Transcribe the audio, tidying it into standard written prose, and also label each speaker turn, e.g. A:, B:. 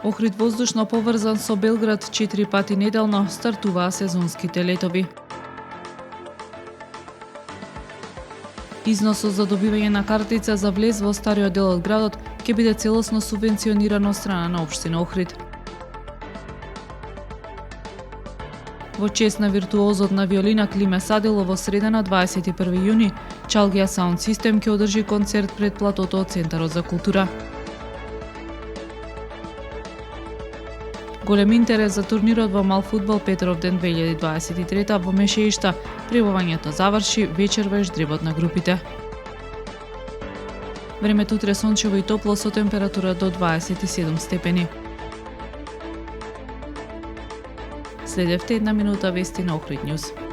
A: Охрид воздушно поврзан со Белград 4 пати неделно стартуваа сезонските летови. Износот за добивање на картица за влез во стариот дел од градот ќе биде целосно субвенциониран од страна на општина Охрид. Во чест на виртуозот на виолина Климе Садело во среда на 21 јуни, Чалгија Саунд Систем ќе одржи концерт пред платото од Центарот за култура. Голем интерес за турнирот во Малфудбал Петровден 2023 во Мешеишта. Пребувањето заврши вечерва ждребот на групите. Времето утре сончево и топло со температура до 27 степени. Следевте една минута вести на Охрид Нјуз.